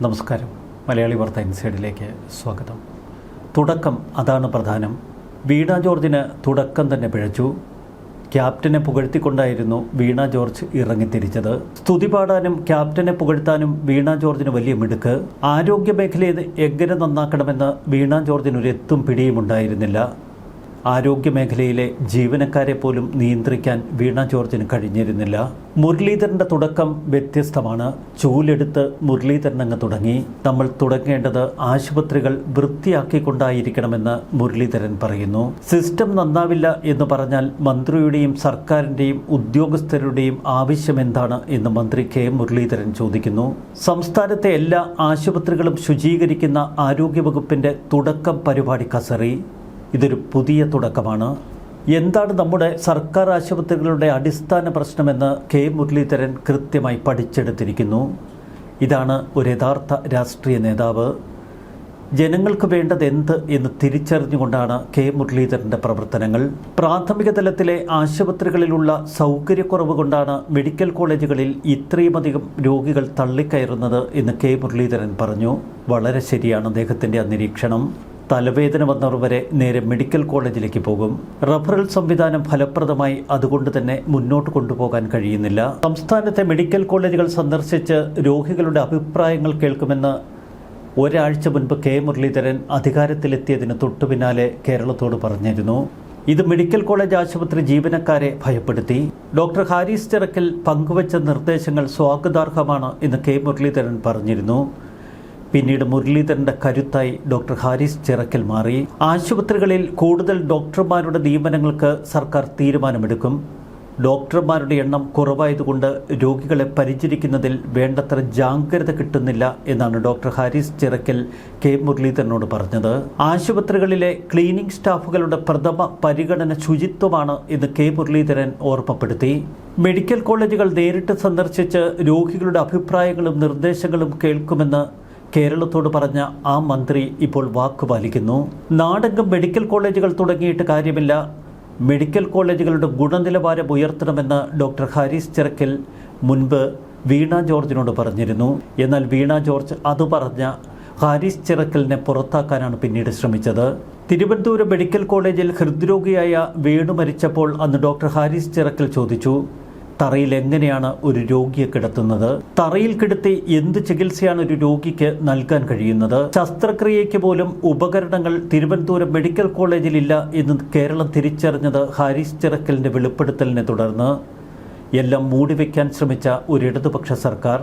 നമസ്കാരം. മലയാളി വാർത്ത ഇൻസൈഡിലേക്ക് സ്വാഗതം. തുടക്കം അതാണ് പ്രധാനം. വീണ ജോർജിന് തുടക്കം തന്നെ പിഴച്ചു. ക്യാപ്റ്റനെ പുകഴ്ത്തിക്കൊണ്ടായിരുന്നു വീണ ജോർജ് ഇറങ്ങിത്തിരിച്ചത്. സ്തുതി പാടാനും ക്യാപ്റ്റനെ പുകഴ്ത്താനും വീണ ജോർജിന് വലിയ മിടുക്ക്. ആരോഗ്യ മേഖലയെ എങ്ങനെ നന്നാക്കണമെന്ന് വീണ ജോർജിന് ഒരു എത്തും പിടിയും ഉണ്ടായിരുന്നില്ല. ആരോഗ്യ മേഖലയിലെ ജീവനക്കാരെ പോലും നിയന്ത്രിക്കാൻ വീണ ജോർജിന് കഴിഞ്ഞിരുന്നില്ല. മുരളീധരൻ്റെ തുടക്കം വ്യത്യസ്തമാണ്. ചൂലെടുത്ത് മുരളീധരൻ അങ്ങ് തുടങ്ങി. നമ്മൾ തുടങ്ങേണ്ടത് ആശുപത്രികൾ വൃത്തിയാക്കിക്കൊണ്ടായിരിക്കണമെന്ന് മുരളീധരൻ പറയുന്നു. സിസ്റ്റം നന്നാവില്ല എന്ന് പറഞ്ഞാൽ മന്ത്രിയുടെയും സർക്കാരിൻ്റെയും ഉദ്യോഗസ്ഥരുടെയും ആവശ്യം എന്താണ് എന്ന് മന്ത്രി കെ മുരളീധരൻ ചോദിക്കുന്നു. സംസ്ഥാനത്തെ എല്ലാ ആശുപത്രികളും ശുചീകരിക്കുന്ന ആരോഗ്യവകുപ്പിൻ്റെ തുടക്കം പരിപാടി കസറി. ഇതൊരു പുതിയ തുടക്കമാണ്. എന്താണ് നമ്മുടെ സർക്കാർ ആശുപത്രികളുടെ അടിസ്ഥാന പ്രശ്നമെന്ന് കെ മുരളീധരൻ കൃത്യമായി പഠിച്ചെടുത്തിരിക്കുന്നു. ഇതാണ് ഒരു യഥാർത്ഥ രാഷ്ട്രീയ നേതാവ്. ജനങ്ങൾക്ക് വേണ്ടത് എന്ത് എന്ന് തിരിച്ചറിഞ്ഞുകൊണ്ടാണ് കെ മുരളീധരൻ്റെ പ്രവർത്തനങ്ങൾ. പ്രാഥമിക തലത്തിലെ ആശുപത്രികളിലുള്ള സൗകര്യക്കുറവ് കൊണ്ടാണ് മെഡിക്കൽ കോളേജുകളിൽ ഇത്രയുമധികം രോഗികൾ തള്ളിക്കയറുന്നത് എന്ന് കെ മുരളീധരൻ പറഞ്ഞു. വളരെ ശരിയാണ് അദ്ദേഹത്തിൻ്റെ ആ നിരീക്ഷണം. തലവേദന വന്നവർ വരെ നേരെ മെഡിക്കൽ കോളേജിലേക്ക് പോകും. റഫറൽ സംവിധാനം ഫലപ്രദമായി അതുകൊണ്ട് തന്നെ മുന്നോട്ട് കൊണ്ടുപോകാൻ കഴിയുന്നില്ല. സംസ്ഥാനത്തെ മെഡിക്കൽ കോളേജുകൾ സന്ദർശിച്ച് രോഗികളുടെ അഭിപ്രായങ്ങൾ കേൾക്കുമെന്ന് ഒരാഴ്ച മുൻപ് കെ മുരളീധരൻ അധികാരത്തിലെത്തിയതിന് തൊട്ടുപിന്നാലെ കേരളത്തോട് പറഞ്ഞിരുന്നു. ഇത് മെഡിക്കൽ കോളേജ് ആശുപത്രി ജീവനക്കാരെ ഭയപ്പെടുത്തി. ഡോക്ടർ ഹാരിസ് ചിറക്കൽ പങ്കുവച്ച നിർദ്ദേശങ്ങൾ സ്വാഗതാർഹമാണ് എന്ന് കെ മുരളീധരൻ പറഞ്ഞിരുന്നു. പിന്നീട് മുരളീധരൻ്റെ കരുത്തായി ഡോക്ടർ ഹാരിസ് ചിറക്കൽ മാറി. ആശുപത്രികളിൽ കൂടുതൽ ഡോക്ടർമാരുടെ നിയമനങ്ങൾക്ക് സർക്കാർ തീരുമാനമെടുക്കും. ഡോക്ടർമാരുടെ എണ്ണം കുറവായതുകൊണ്ട് രോഗികളെ പരിചരിക്കുന്നതിൽ വേണ്ടത്ര ജാഗ്രത കിട്ടുന്നില്ല എന്നാണ് ഡോക്ടർ ഹാരിസ് ചിറക്കൽ കെ മുരളീധരനോട് പറഞ്ഞത്. ആശുപത്രികളിലെ ക്ലീനിംഗ് സ്റ്റാഫുകളുടെ പ്രഥമ പരിഗണന ശുചിത്വമാണ് എന്ന് കെ മുരളീധരൻ ഓർമ്മപ്പെടുത്തി. മെഡിക്കൽ കോളേജുകൾ നേരിട്ട് സന്ദർശിച്ച് രോഗികളുടെ അഭിപ്രായങ്ങളും നിർദ്ദേശങ്ങളും കേൾക്കുമെന്ന് കേരളത്തോട് പറഞ്ഞ ആ മന്ത്രി ഇപ്പോൾ വാക്കുപാലിക്കുന്നു. നാടെങ്ങും മെഡിക്കൽ കോളേജുകൾ തുടങ്ങിയിട്ട് കാര്യമില്ല. മെഡിക്കൽ കോളേജുകളുടെ ഗുണനിലവാരം ഉയർത്തണമെന്ന് ഡോക്ടർ ഹാരിസ് ചിറക്കൽ മുൻപ് വീണ ജോർജിനോട് പറഞ്ഞിരുന്നു. എന്നാൽ വീണ ജോർജ് അത് പറഞ്ഞ ഹാരിസ് ചിറക്കലിനെ പുറത്താക്കാനാണ് പിന്നീട് ശ്രമിച്ചത്. തിരുവനന്തപുരം മെഡിക്കൽ കോളേജിൽ ഹൃദ്രോഗിയായ വേണു മരിച്ചപ്പോൾ അന്ന് ഡോക്ടർ ഹാരിസ് ചിറക്കൽ ചോദിച്ചു, തറയിൽ എങ്ങനെയാണ് ഒരു രോഗിയെ കിടത്തുന്നത്? തറയിൽ കിടത്തി എന്ത് ചികിത്സയാണ് ഒരു രോഗിക്ക് നൽകാൻ കഴിയുന്നത്? ശസ്ത്രക്രിയയ്ക്ക് പോലും ഉപകരണങ്ങൾ തിരുവനന്തപുരം മെഡിക്കൽ കോളേജിലില്ല എന്ന് കേരളം തിരിച്ചറിഞ്ഞത് ഹാരിസ് ചിറക്കലിൻ്റെ വെളിപ്പെടുത്തലിനെ തുടർന്ന്. എല്ലാം മൂടിവെക്കാൻ ശ്രമിച്ച ഒരു ഇടതുപക്ഷ സർക്കാർ.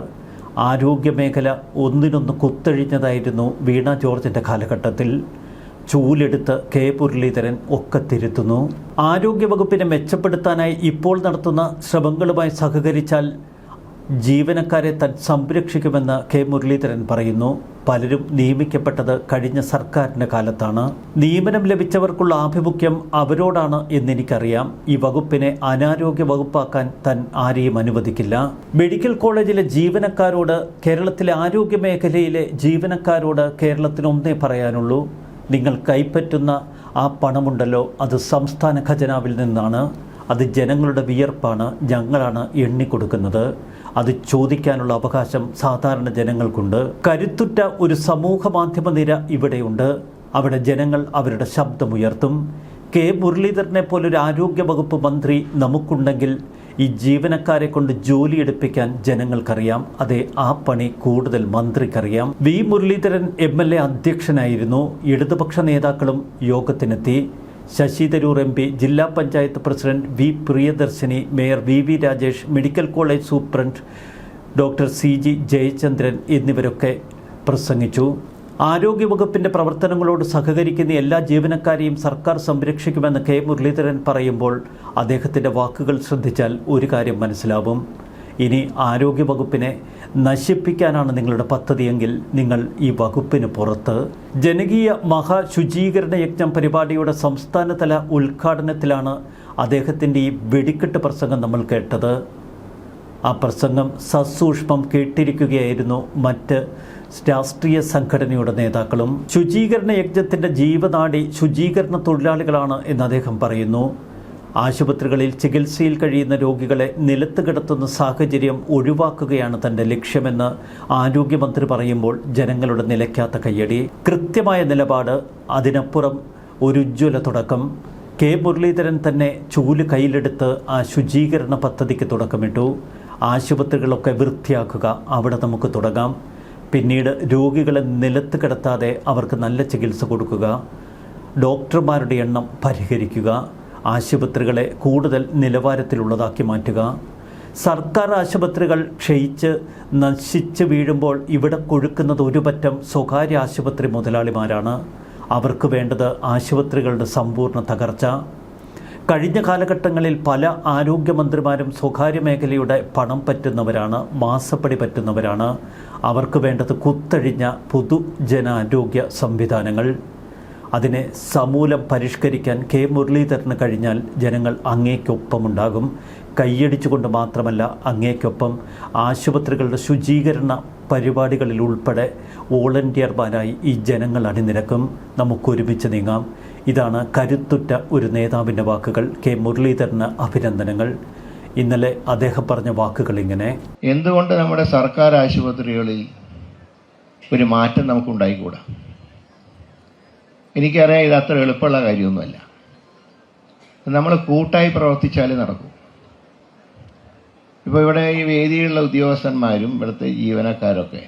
ആരോഗ്യമേഖല ഒന്നിനൊന്ന് കുത്തഴിഞ്ഞതായിരുന്നു വീണ ജോർജിൻ്റെ കാലഘട്ടത്തിൽ. ചൂലെടുത്ത് കെ മുരളീധരൻ ഒക്കെ തിരുത്തുന്നു. ആരോഗ്യവകുപ്പിനെ മെച്ചപ്പെടുത്താനായി ഇപ്പോൾ നടത്തുന്ന ശ്രമങ്ങളുമായി സഹകരിച്ചാൽ ജീവനക്കാരെ താൻ സംരക്ഷിക്കുമെന്ന് കെ മുരളീധരൻ പറയുന്നു. പലരും നിയമിക്കപ്പെട്ടത് കഴിഞ്ഞ സർക്കാരിൻ്റെ കാലത്താണ്. നിയമനം ലഭിച്ചവർക്കുള്ള ആഭിമുഖ്യം അവരോടാണ് എന്നെനിക്കറിയാം. ഈ വകുപ്പിനെ അനാരോഗ്യ വകുപ്പാക്കാൻ താൻ ആരെയും അനുവദിക്കില്ല. മെഡിക്കൽ കോളേജിലെ ജീവനക്കാരോട്, കേരളത്തിലെ ആരോഗ്യ മേഖലയിലെ ജീവനക്കാരോട് കേരളത്തിന് ഒന്നേ പറയാനുള്ളൂ, നിങ്ങൾ കൈപ്പറ്റുന്ന ആ പണമുണ്ടല്ലോ, അത് സംസ്ഥാന ഖജനാവിൽ നിന്നാണ്. അത് ജനങ്ങളുടെ വിയർപ്പാണ്. ഞങ്ങളാണ് എണ്ണിക്കൊടുക്കുന്നത്. അത് ചോദിക്കാനുള്ള അവകാശം സാധാരണ ജനങ്ങൾക്കുണ്ട്. കരുത്തുറ്റ ഒരു സമൂഹ മാധ്യമ നിര ഇവിടെയുണ്ട്. അവിടെ ജനങ്ങൾ അവരുടെ ശബ്ദമുയർത്തും. കെ മുരളീധരനെ പോലൊരു ആരോഗ്യ വകുപ്പ് മന്ത്രി നമുക്കുണ്ടെങ്കിൽ ഈ ജീവനക്കാരെ കൊണ്ട് ജോലിയെടുപ്പിക്കാൻ ജനങ്ങൾക്കറിയാം. അതെ, ആ പണി കൂടുതൽ മന്ത്രിക്കറിയാം. വി മുരളീധരൻ MLA അധ്യക്ഷനായിരുന്നു. ഇടതുപക്ഷ നേതാക്കളും യോഗത്തിനെത്തി. ശശി തരൂർ MP, ജില്ലാ panchayat president V Priyadarshini, mayor VV Rajesh, medical college superintendent doctor CG Jayachandran എന്നിവരൊക്കെ പ്രസംഗിച്ചു. ആരോഗ്യവകുപ്പിൻ്റെ പ്രവർത്തനങ്ങളോട് സഹകരിക്കുന്ന എല്ലാ ജീവനക്കാരെയും സർക്കാർ സംരക്ഷിക്കുമെന്ന് കെ മുരളീധരൻ പറയുമ്പോൾ അദ്ദേഹത്തിൻ്റെ വാക്കുകൾ ശ്രദ്ധിച്ചാൽ ഒരു കാര്യം മനസ്സിലാവും. ഇനി ആരോഗ്യവകുപ്പിനെ നശിപ്പിക്കാനാണ് നിങ്ങളുടെ പദ്ധതിയെങ്കിൽ നിങ്ങൾ ഈ വകുപ്പിന് പുറത്ത്. ജനകീയ മഹാശുചീകരണ യജ്ഞം പരിപാടിയുടെ സംസ്ഥാനതല ഉദ്ഘാടനത്തിലാണ് അദ്ദേഹത്തിൻ്റെ ഈ വെടിക്കെട്ട് പ്രസംഗം നമ്മൾ കേട്ടത്. ആ പ്രസംഗം സസൂക്ഷ്മം കേട്ടിരിക്കുകയായിരുന്നു മറ്റ് രാഷ്ട്രീയ സംഘടനയുടെ നേതാക്കളും. ശുചീകരണ യജ്ഞത്തിൻ്റെ ജീവനാഡി ശുചീകരണ തൊഴിലാളികളാണ് എന്ന് അദ്ദേഹം പറയുന്നു. ആശുപത്രികളിൽ ചികിത്സയിൽ കഴിയുന്ന രോഗികളെ നിലത്ത് കിടത്തുന്ന സാഹചര്യം ഒഴിവാക്കുകയാണ് തൻ്റെ ലക്ഷ്യമെന്ന് ആരോഗ്യമന്ത്രി പറയുമ്പോൾ ജനങ്ങളുടെ നിലയ്ക്കാത്ത കയ്യടി. കൃത്യമായ നിലപാട്, അതിനപ്പുറം ഒരു ഉജ്ജ്വല തുടക്കം. കെ മുരളീധരൻ തന്നെ ചൂല് കയ്യിലെടുത്ത് ആ ശുചീകരണ പദ്ധതിക്ക് തുടക്കമിട്ടു. ആശുപത്രികളൊക്കെ വൃത്തിയാക്കുക, അവിടെ നമുക്ക് തുടങ്ങാം. പിന്നീട് രോഗികളെ നിലത്ത് കിടത്താതെ അവർക്ക് നല്ല ചികിത്സ കൊടുക്കുക, ഡോക്ടർമാരുടെ എണ്ണം പരിഹരിക്കുക, ആശുപത്രികളെ കൂടുതൽ നിലവാരത്തിലുള്ളതാക്കി മാറ്റുക. സർക്കാർ ആശുപത്രികൾ ക്ഷയിച്ച് നശിച്ച് വീഴുമ്പോൾ ഇവിടെ കൊഴുക്കുന്നത് ഒരു പറ്റം സ്വകാര്യ ആശുപത്രി മുതലാളിമാരാണ്. അവർക്ക് വേണ്ടത് ആശുപത്രികളുടെ സമ്പൂർണ്ണ തകർച്ച. കഴിഞ്ഞ കാലഘട്ടങ്ങളിൽ പല ആരോഗ്യമന്ത്രിമാരും സ്വകാര്യ മേഖലയുടെ പണം പറ്റുന്നവരാണ്, മാസപ്പടി പറ്റുന്നവരാണ്. അവർക്ക് വേണ്ടത് കുത്തഴിഞ്ഞ പൊതുജനാരോഗ്യ സംവിധാനങ്ങൾ. അതിനെ സമൂലം പരിഷ്കരിക്കാൻ കെ മുരളീധരന് കഴിഞ്ഞാൽ ജനങ്ങൾ അങ്ങേക്കൊപ്പമുണ്ടാകും. കൈയടിച്ചുകൊണ്ട് മാത്രമല്ല, അങ്ങേക്കൊപ്പം ആശുപത്രികളുടെ ശുചീകരണ പരിപാടികളിൽ ഉൾപ്പെടെ വോളണ്ടിയർമാരായി ഈ ജനങ്ങൾ അണിനിരക്കും. നമുക്കൊരുമിച്ച് നീങ്ങാം. ഇതാണ് കരുത്തുറ്റ ഒരു നേതാവിൻ്റെ വാക്കുകൾ. കെ മുരളീധരന് അഭിനന്ദനങ്ങൾ. ഇന്നലെ അദ്ദേഹം പറഞ്ഞ വാക്കുകൾ ഇങ്ങനെ: എന്തുകൊണ്ട് നമ്മുടെ സർക്കാർ ആശുപത്രികളിൽ ഒരു മാറ്റം നമുക്കുണ്ടായിക്കൂടാ? എനിക്കറിയാം, ഇത് അത്ര എളുപ്പമുള്ള കാര്യമൊന്നുമല്ല. നമ്മൾ കൂട്ടായി പ്രവർത്തിച്ചാലേ നടക്കൂ. ഇപ്പോൾ ഇവിടെ ഈ വേദിയിലുള്ള ഉദ്യോഗസ്ഥന്മാരും ഇവിടുത്തെ ജീവനക്കാരൊക്കെ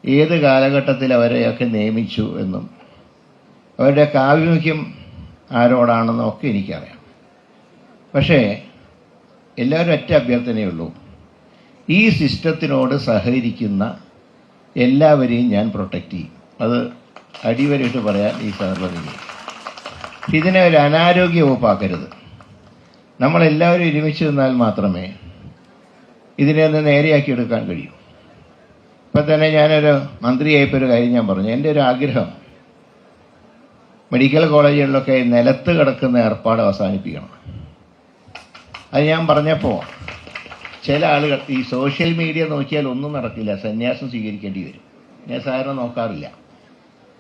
ഏത് കാലഘട്ടത്തിൽ അവരെയൊക്കെ നിയമിച്ചു എന്നും അവരുടെയൊക്കെ ആഭിമുഖ്യം ആരോടാണെന്നും ഒക്കെ എനിക്കറിയാം. പക്ഷേ എല്ലാവരും ഒറ്റ അഭ്യർത്ഥനയുള്ളൂ: ഈ സിസ്റ്റത്തിനോട് സഹകരിക്കുന്ന എല്ലാവരെയും ഞാൻ പ്രൊട്ടക്റ്റ് ചെയ്യും. അത് അടിവരയിട്ട് പറയാൻ ഈ സന്ദർഭത്തിൽ. ഇതിനെ ഒരു അനാരോഗ്യ വകുപ്പാക്കരുത്. നമ്മളെല്ലാവരും ഒരുമിച്ച് നിന്നാൽ മാത്രമേ ഇതിനെ ഒന്ന് നേരെയാക്കിയെടുക്കാൻ കഴിയൂ. ഇപ്പം തന്നെ ഞാനൊരു മന്ത്രിയായപ്പോൾ ഒരു കാര്യം ഞാൻ പറഞ്ഞു. എൻ്റെ ഒരു ആഗ്രഹം മെഡിക്കൽ കോളേജുകളിലൊക്കെ നിലത്ത് കിടക്കുന്ന ഏർപ്പാട് അവസാനിപ്പിക്കണം. അത് ഞാൻ പറഞ്ഞപ്പോൾ ചില ആളുകൾ ഈ സോഷ്യൽ മീഡിയ നോക്കിയാൽ ഒന്നും നടക്കില്ല, സന്യാസം സ്വീകരിക്കേണ്ടി വരും. ഞാൻ സാധാരണ നോക്കാറില്ല.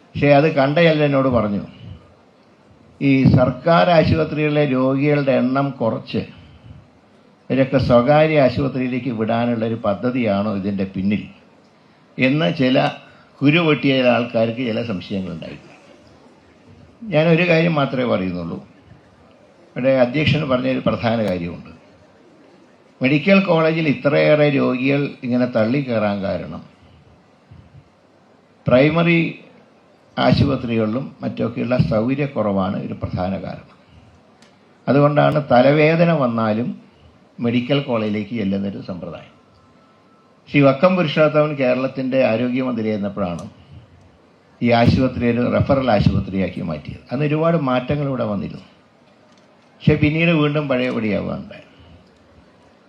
പക്ഷേ അത് കണ്ട ചിലർ എന്നോട് പറഞ്ഞു, ഈ സർക്കാർ ആശുപത്രികളിലെ രോഗികളുടെ എണ്ണം കുറച്ച് ഇവരൊക്കെ സ്വകാര്യ ആശുപത്രിയിലേക്ക് വിടാനുള്ളൊരു പദ്ധതിയാണോ ഇതിൻ്റെ പിന്നിൽ എന്ന് ചില കുരുപൊട്ടിയ ചില ആൾക്കാർക്ക് ചില സംശയങ്ങളുണ്ടായിരുന്നു. ഞാനൊരു കാര്യം മാത്രമേ പറയുന്നുള്ളൂ. ഇവിടെ അധ്യക്ഷൻ പറഞ്ഞൊരു പ്രധാന കാര്യമുണ്ട്. മെഡിക്കൽ കോളേജിൽ ഇത്രയേറെ രോഗികൾ ഇങ്ങനെ തള്ളിക്കയറാൻ കാരണം പ്രൈമറി ആശുപത്രികളിലും മറ്റൊക്കെയുള്ള സൗകര്യക്കുറവാണ് ഒരു പ്രധാന കാരണം. അതുകൊണ്ടാണ് തലവേദന വന്നാലും മെഡിക്കൽ കോളേജിലേക്ക് ചെല്ലുന്നൊരു സമ്പ്രദായം. ശ്രീ വക്കം പുരുഷോത്തമൻ കേരളത്തിൻ്റെ ആരോഗ്യമന്ത്രിയായിരുന്നപ്പോഴാണ് ഈ ആശുപത്രി ഒരു റെഫറൽ ആശുപത്രിയാക്കി മാറ്റിയത്. അന്ന് ഒരുപാട് മാറ്റങ്ങൾ ഇവിടെ വന്നിരുന്നു. പക്ഷെ പിന്നീട് വീണ്ടും പഴയപടിയാവുകയുണ്ടായി.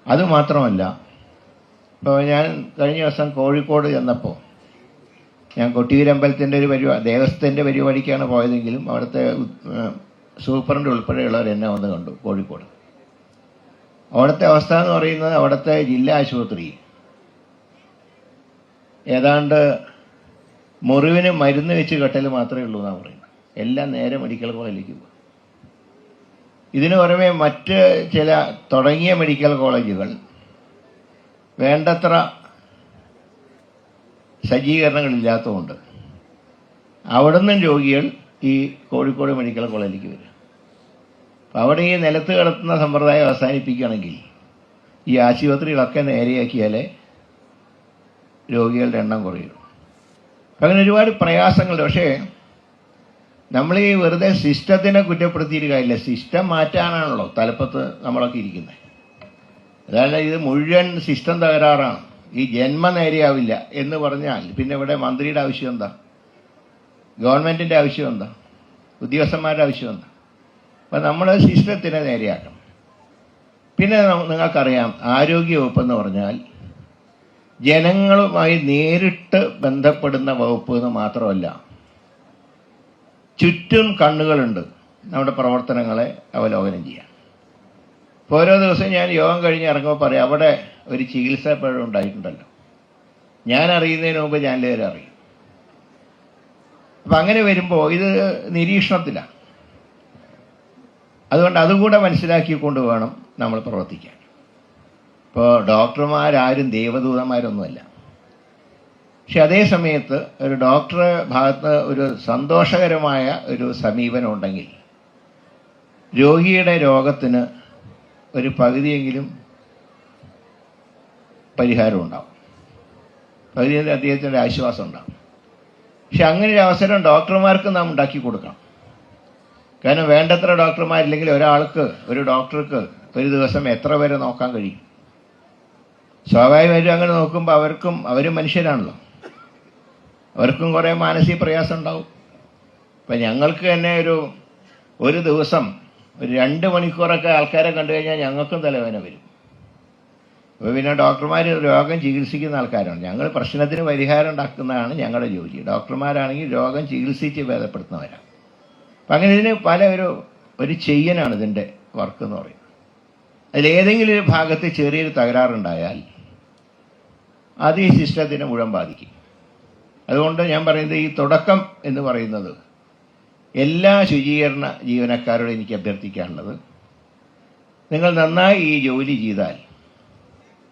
അതുമാത്രമല്ല, ഇപ്പോൾ ഞാൻ കഴിഞ്ഞ ദിവസം കോഴിക്കോട് ചെന്നപ്പോൾ ഞാൻ കൊട്ടിയൂരമ്പലത്തിൻ്റെ ഒരു ദേവസ്ഥൻ്റെ പരിപാടിക്കാണ് പോയതെങ്കിലും അവിടുത്തെ സൂപ്രണ്ട് ഉൾപ്പെടെയുള്ളവർ എന്നെ വന്ന് കണ്ടു കോഴിക്കോട്. അവിടുത്തെ അവസ്ഥ എന്ന് പറയുന്നത്, അവിടുത്തെ ജില്ലാ ആശുപത്രി ഏതാണ്ട് മുറിവിന് മരുന്ന് വെച്ച് കെട്ടൽ മാത്രമേ ഉള്ളൂ എന്നാണ് പറയുന്നത്. എല്ലാം നേരെ മെഡിക്കൽ കോളേജിലേക്ക് പോകും. ഇതിനു പുറമെ മറ്റ് ചില തുടങ്ങിയ മെഡിക്കൽ കോളേജുകൾ വേണ്ടത്ര സജ്ജീകരണങ്ങളില്ലാത്തതുകൊണ്ട് അവിടുന്ന് രോഗികൾ ഈ കോഴിക്കോട് മെഡിക്കൽ കോളേജിലേക്ക് വരും. അപ്പം അവിടെ ഈ നിലത്ത് കിടത്തുന്ന സമ്പ്രദായം അവസാനിപ്പിക്കുകയാണെങ്കിൽ ഈ ആശുപത്രികളൊക്കെ നേരെയാക്കിയാലേ രോഗികളുടെ എണ്ണം കുറയുള്ളൂ. അങ്ങനെ ഒരുപാട് പ്രയാസങ്ങളുണ്ട്. പക്ഷേ നമ്മൾ ഈ വെറുതെ സിസ്റ്റത്തിനെ കുറ്റപ്പെടുത്തിയിട്ട് കാര്യമില്ല. സിസ്റ്റം മാറ്റാനാണല്ലോ തലപ്പത്ത് നമ്മളൊക്കെ ഇരിക്കുന്നത്. അതായത് ഇത് മുഴുവൻ സിസ്റ്റം തകരാറാണ്, ഈ ജന്മം നേരെയാവില്ല എന്ന് പറഞ്ഞാൽ പിന്നെ ഇവിടെ മന്ത്രിയുടെ ആവശ്യം എന്താ? ഗവൺമെൻറ്റിൻ്റെ ആവശ്യം എന്താ? ഉദ്യോഗസ്ഥന്മാരുടെ ആവശ്യം എന്താ? അപ്പം നമ്മൾ സിസ്റ്റത്തിനെ നേരെയാക്കണം. പിന്നെ നിങ്ങൾക്കറിയാം, ആരോഗ്യവകുപ്പെന്ന് പറഞ്ഞാൽ ജനങ്ങളുമായി നേരിട്ട് ബന്ധപ്പെടുന്ന വകുപ്പ് എന്ന് മാത്രമല്ല, ചുറ്റും കണ്ണുകളുണ്ട് നമ്മുടെ പ്രവർത്തനങ്ങളെ അവലോകനം ചെയ്യാൻ. ഇപ്പോൾ ഓരോ ദിവസവും ഞാൻ യോഗം കഴിഞ്ഞ് ഇറങ്ങുമ്പോൾ പറയാം, അവിടെ ഒരു ചികിത്സാ പിഴവ് ഉണ്ടായിട്ടുണ്ടല്ലോ, ഞാൻ അറിയുന്നതിന് മുമ്പ് ഞാനെല്ലാവരും അറിയും. അപ്പം അങ്ങനെ വരുമ്പോൾ ഇത് നിരീക്ഷണത്തിലാണ്. അതുകൊണ്ട് അതുകൂടെ മനസ്സിലാക്കിക്കൊണ്ട് വേണം നമ്മൾ പ്രവർത്തിക്കാൻ. ഇപ്പോൾ ഡോക്ടർമാരാരും ദൈവദൂതന്മാരൊന്നുമല്ല. പക്ഷെ അതേ സമയത്ത് ഒരു ഡോക്ടറെ ഭാഗത്ത് ഒരു സന്തോഷകരമായ ഒരു സമീപനം ഉണ്ടെങ്കിൽ രോഗിയുടെ രോഗത്തിന് ഒരു പകുതിയെങ്കിലും പരിഹാരം ഉണ്ടാവും, പകുതി അദ്ദേഹത്തിൻ്റെ ആശ്വാസം ഉണ്ടാവും. പക്ഷെ അങ്ങനെ ഒരു അവസരം ഡോക്ടർമാർക്ക് നാം ഉണ്ടാക്കി കൊടുക്കണം. കാരണം വേണ്ടത്ര ഡോക്ടർമാരില്ലെങ്കിൽ ഒരു ഡോക്ടർക്ക് ഒരു ദിവസം എത്ര പേരെ നോക്കാൻ കഴിയും? സ്വാഭാവികമായിട്ടും അങ്ങനെ നോക്കുമ്പോൾ അവരും മനുഷ്യരാണല്ലോ, അവർക്കും കുറേ മാനസിക പ്രയാസം ഉണ്ടാവും. ഇപ്പം ഞങ്ങൾക്ക് തന്നെ ഒരു ദിവസം ഒരു 2 മണിക്കൂറൊക്കെ ആൾക്കാരെ കണ്ടു കഴിഞ്ഞാൽ ഞങ്ങൾക്കും തലവേദന വരും. അപ്പോൾ പിന്നെ ഡോക്ടർമാർ രോഗം ചികിത്സിക്കുന്ന ആൾക്കാരാണ്, ഞങ്ങൾ പ്രശ്നത്തിന് പരിഹാരം ഉണ്ടാക്കുന്നതാണ് ഞങ്ങളുടെ ജോലി. ഡോക്ടർമാരാണെങ്കിൽ രോഗം ചികിത്സിച്ച് ഭേദപ്പെടുത്തുന്നവരാണ്. അപ്പം അങ്ങനെ ഇതിന് ഒരു ചെയ്യനാണ് ഇതിൻ്റെ വർക്ക് എന്ന് പറയുന്നത്. അതിലേതെങ്കിലും ഒരു ഭാഗത്ത് ചെറിയൊരു തകരാറുണ്ടായാൽ അത് ഈ സിസ്റ്റത്തിനെ മുഴുവൻ ബാധിക്കും. അതുകൊണ്ട് ഞാൻ പറയുന്നത് ഈ തുടക്കം എന്ന് പറയുന്നത് എല്ലാ ശുചീകരണ ജീവനക്കാരോടും എനിക്ക് അഭ്യർത്ഥിക്കാനുള്ളത്, നിങ്ങൾ നന്നായി ഈ ജോലി ചെയ്താൽ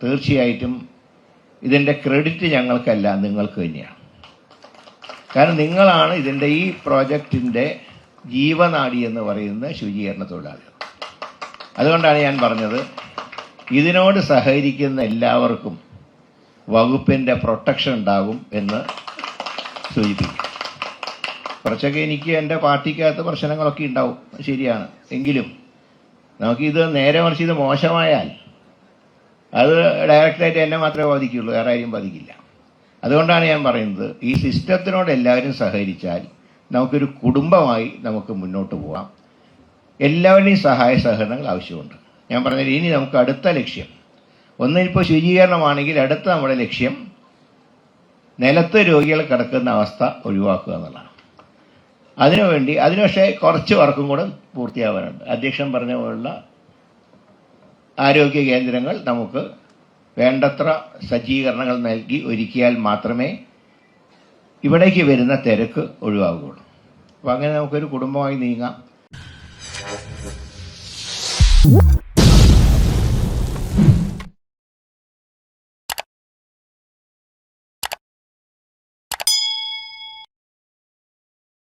തീർച്ചയായിട്ടും ഇതിൻ്റെ ക്രെഡിറ്റ് ഞങ്ങൾക്കല്ല, നിങ്ങൾക്ക് തന്നെയാണ്. കാരണം നിങ്ങളാണ് ഇതിൻ്റെ ഈ പ്രോജക്റ്റിൻ്റെ ജീവനാഡി എന്ന് പറയുന്ന ശുചീകരണ തൊഴിലാളികൾ. അതുകൊണ്ടാണ് ഞാൻ പറഞ്ഞത് ഇതിനോട് സഹകരിക്കുന്ന എല്ലാവർക്കും വകുപ്പിൻ്റെ പ്രൊട്ടക്ഷൻ ഉണ്ടാകും എന്ന് സൂചിപ്പിക്കും. കുറച്ചൊക്കെ എനിക്ക് എൻ്റെ പാർട്ടിക്കകത്ത് പ്രശ്നങ്ങളൊക്കെ ഉണ്ടാവും, ശരിയാണ്. എങ്കിലും നമുക്കിത് നേരെ മറിച്ച് ഇത് മോശമായാൽ അത് ഡയറക്റ്റായിട്ട് എന്നെ മാത്രമേ ബാധിക്കുള്ളൂ, വേറെ ആരും ബാധിക്കില്ല. അതുകൊണ്ടാണ് ഞാൻ പറയുന്നത് ഈ സിസ്റ്റത്തിനോട് എല്ലാവരും സഹകരിച്ചാൽ നമുക്കൊരു കുടുംബമായി നമുക്ക് മുന്നോട്ട് പോകാം. എല്ലാവരുടെയും സഹായ സഹകരണങ്ങൾ ആവശ്യമുണ്ട്. ഞാൻ പറഞ്ഞത് ഇനി നമുക്ക് അടുത്ത ലക്ഷ്യം ഒന്നിപ്പോൾ ശുചീകരണമാണെങ്കിൽ അടുത്ത നമ്മുടെ ലക്ഷ്യം നിലത്ത് രോഗികൾ കിടക്കുന്ന അവസ്ഥ ഒഴിവാക്കുക എന്നുള്ളതാണ്. അതിനു പക്ഷേ കുറച്ച് വർക്കും കൂടെ പൂർത്തിയാവാനുണ്ട്. അധ്യക്ഷൻ പറഞ്ഞ പോലുള്ള ആരോഗ്യ കേന്ദ്രങ്ങൾ നമുക്ക് വേണ്ടത്ര സജ്ജീകരണങ്ങൾ നൽകി ഒരുക്കിയാൽ മാത്രമേ ഇവിടേക്ക് വരുന്ന തിരക്ക് ഒഴിവാകുകയുള്ളൂ. അപ്പോൾ അങ്ങനെ നമുക്കൊരു കുടുംബമായി നീങ്ങാം.